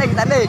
tanding.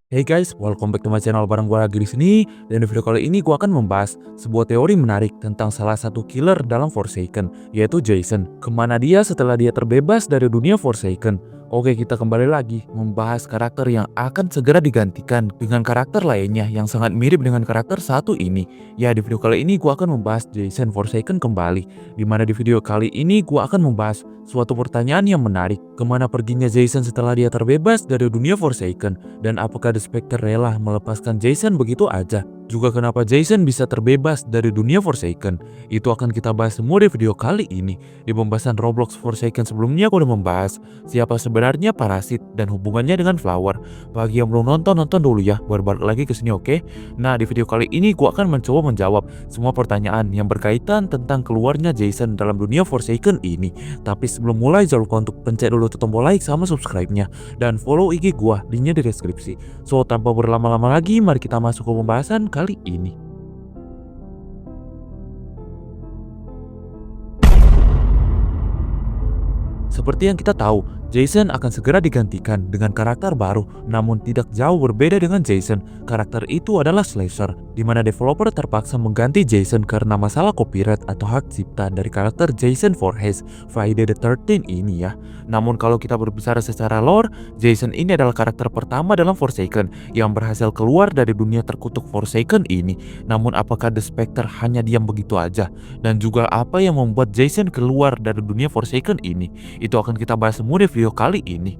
Hey guys, welcome back to my channel. Bareng gue lagi di sini. Dan di video kali ini gue akan membahas sebuah teori menarik tentang salah satu killer dalam Forsaken, yaitu Jason. Kemana dia setelah dia terbebas dari dunia Forsaken? Oke, kita kembali lagi membahas karakter yang akan segera digantikan dengan karakter lainnya yang sangat mirip dengan karakter satu ini. Ya, di video kali ini gue akan membahas Jason Forsaken kembali. Dimana di video kali ini gue akan membahas suatu pertanyaan yang menarik. Kemana perginya Jason setelah dia terbebas dari dunia Forsaken? Dan apakah The Spectre rela melepaskan Jason begitu aja? Juga kenapa Jason bisa terbebas dari dunia Forsaken? Itu akan kita bahas semua di video kali ini. Di pembahasan Roblox Forsaken sebelumnya aku udah membahas siapa sebenarnya Parasit dan hubungannya dengan Flower. Bagi yang belum nonton, nonton dulu ya, baru balik lagi ke sini, oke? Nah, di video kali ini gua akan mencoba menjawab semua pertanyaan yang berkaitan tentang keluarnya Jason dalam dunia Forsaken ini. Tapi sebelum mulai, jangan lupa untuk pencet dulu tombol like sama subscribe-nya dan follow IG gua, linknya di deskripsi. So, tanpa berlama-lama lagi, mari kita masuk ke pembahasan kali ini. Seperti yang kita tahu, Jason akan segera digantikan dengan karakter baru, namun tidak jauh berbeda dengan Jason. Karakter itu adalah Slasher, di mana developer terpaksa mengganti Jason karena masalah copyright atau hak cipta dari karakter Jason Voorhees, Friday the 13th ini ya. Namun kalau kita berbicara secara lore, Jason ini adalah karakter pertama dalam Forsaken yang berhasil keluar dari dunia terkutuk Forsaken ini. Namun apakah The Spectre hanya diam begitu aja? Dan juga apa yang membuat Jason keluar dari dunia Forsaken ini? Itu akan kita bahas semua di video kali ini.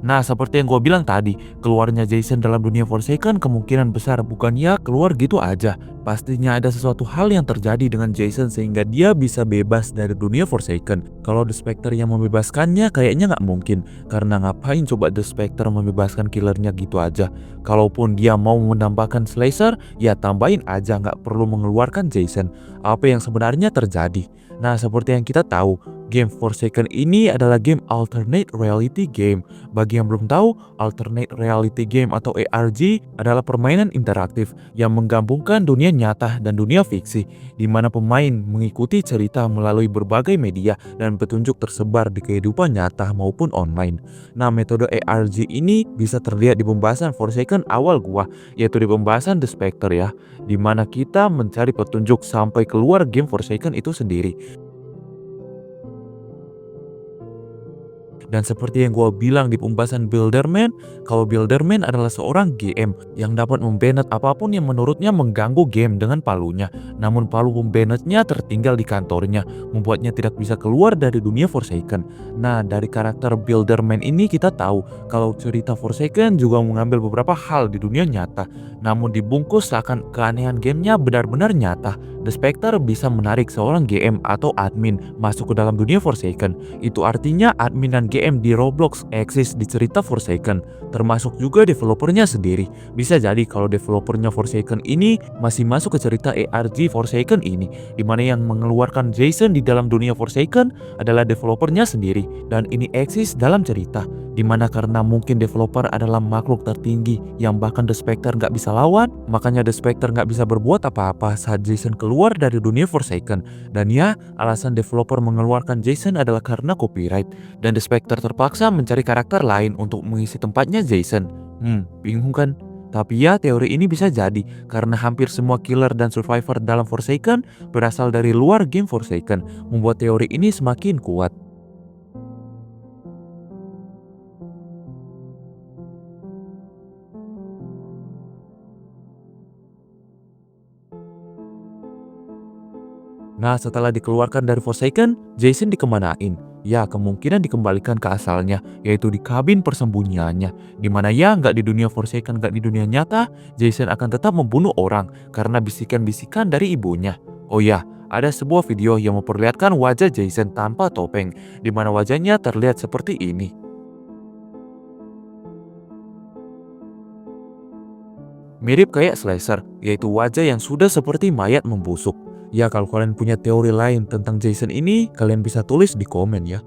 Nah, seperti yang gue bilang tadi, keluarnya Jason dalam dunia Forsaken kemungkinan besar bukan ya keluar gitu aja. Pastinya ada sesuatu hal yang terjadi dengan Jason sehingga dia bisa bebas dari dunia Forsaken. Kalau The Spectre yang membebaskannya kayaknya nggak mungkin, karena ngapain coba The Spectre membebaskan killernya gitu aja. Kalaupun dia mau menambahkan Slasher, ya tambahin aja, nggak perlu mengeluarkan Jason. Apa yang sebenarnya terjadi? Nah, seperti yang kita tahu, game Forsaken ini adalah game alternate reality game. Bagi yang belum tahu, alternate reality game atau ARG adalah permainan interaktif yang menggabungkan dunia nyata dan dunia fiksi, di mana pemain mengikuti cerita melalui berbagai media dan petunjuk tersebar di kehidupan nyata maupun online. Nah, metode ARG ini bisa terlihat di pembahasan Forsaken awal gua, yaitu di pembahasan The Spectre ya, di mana kita mencari petunjuk sampai keluar game Forsaken itu sendiri. Dan seperti yang gue bilang di pembahasan Builderman, kalau Builderman adalah seorang GM yang dapat membanet apapun yang menurutnya mengganggu game dengan palunya. Namun palu pembanetnya tertinggal di kantornya, membuatnya tidak bisa keluar dari dunia Forsaken. Nah, dari karakter Builderman ini kita tahu kalau cerita Forsaken juga mengambil beberapa hal di dunia nyata, namun dibungkus seakan keanehan gamenya benar-benar nyata. The Spectre bisa menarik seorang GM atau admin masuk ke dalam dunia Forsaken. Itu artinya admin dan GM di Roblox eksis di cerita Forsaken, termasuk juga developernya sendiri. Bisa jadi kalau developernya Forsaken ini masih masuk ke cerita ARG Forsaken ini, dimana yang mengeluarkan Jason di dalam dunia Forsaken adalah developernya sendiri, dan ini eksis dalam cerita, dimana karena mungkin developer adalah makhluk tertinggi yang bahkan The Spectre nggak bisa lawan, makanya The Spectre nggak bisa berbuat apa-apa saat Jason keluar dari dunia Forsaken. Dan ya, alasan developer mengeluarkan Jason adalah karena copyright, dan The Spectre terpaksa mencari karakter lain untuk mengisi tempatnya Jason. Bingung kan? Tapi ya, teori ini bisa jadi karena hampir semua killer dan survivor dalam Forsaken berasal dari luar game Forsaken, membuat teori ini semakin kuat. Nah, setelah dikeluarkan dari Forsaken, Jason dikemanain? Ya, kemungkinan dikembalikan ke asalnya, yaitu di kabin persembunyiannya. Dimana ya, nggak di dunia Forsaken, nggak di dunia nyata, Jason akan tetap membunuh orang karena bisikan-bisikan dari ibunya. Oh ya, ada sebuah video yang memperlihatkan wajah Jason tanpa topeng, dimana wajahnya terlihat seperti ini. Mirip kayak Slasher, yaitu wajah yang sudah seperti mayat membusuk. Ya, kalau kalian punya teori lain tentang Jason ini, kalian bisa tulis di komen ya.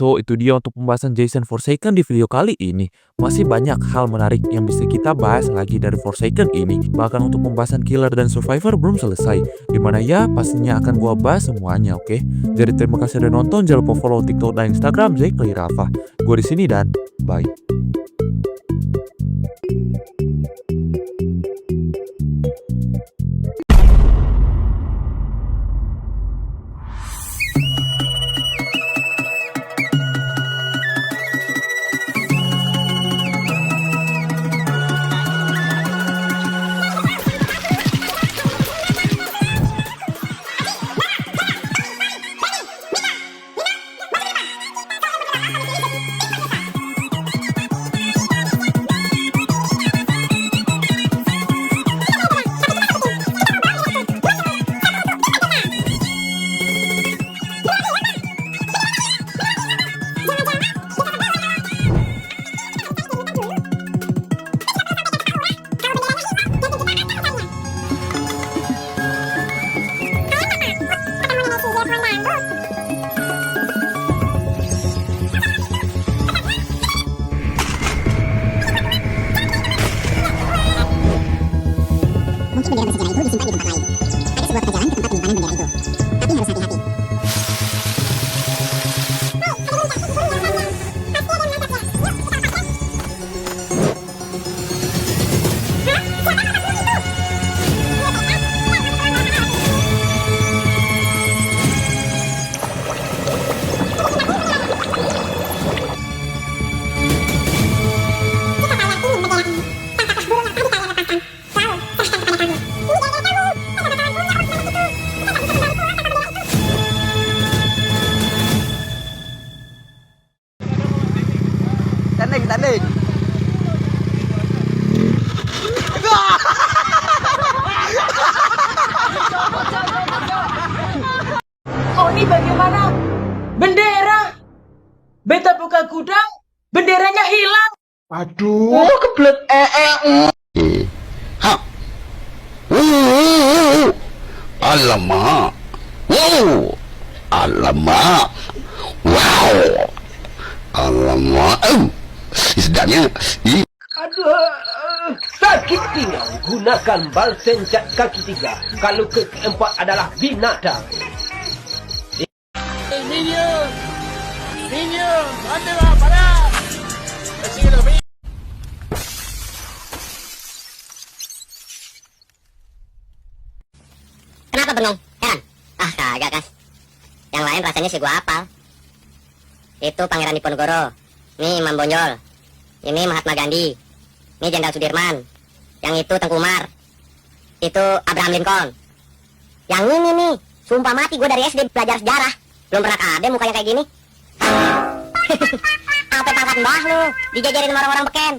So, itu dia untuk pembahasan Jason Forsaken di video kali ini. Masih banyak hal menarik yang bisa kita bahas lagi dari Forsaken ini. Bahkan untuk pembahasan killer dan survivor belum selesai. Dimana ya pastinya akan gua bahas semuanya, oke? Jadi terima kasih udah nonton, jangan lupa follow TikTok dan Instagram Zekli Rafa. Gue di sini dan bye. Mungkin bendera bersih itu disimpan di tempat lain. Ada sebuah peta jalan ke tempat penyimpanan bendera itu. Tapi harus hati-hati. Tanding. Oh, ini bagaimana? Bendera! Beta buka gudang, benderanya hilang. Aduh, kebelet Ha. Alamak. Alamak. Wow. Alamak. Sedapnya. Aduh, sakit pinggang. Gunakan balsem cat kaki 3. Kalau keempat adalah binatang. Kenapa bengong? Heran? Ah, kagak kan. Yang lain rasanya sih gua hafal. Itu Pangeran Diponegoro. Ini Imam Bonjol. Ini Mahatma Gandhi. Ini Jenderal Sudirman. Yang itu Tengku Umar. Itu Abraham Lincoln. Yang ini nih, sumpah mati gue dari SD belajar sejarah. Belum pernah ada mukanya kayak gini. Apa pangkat mbah lu? Dijajarin sama orang-orang beken.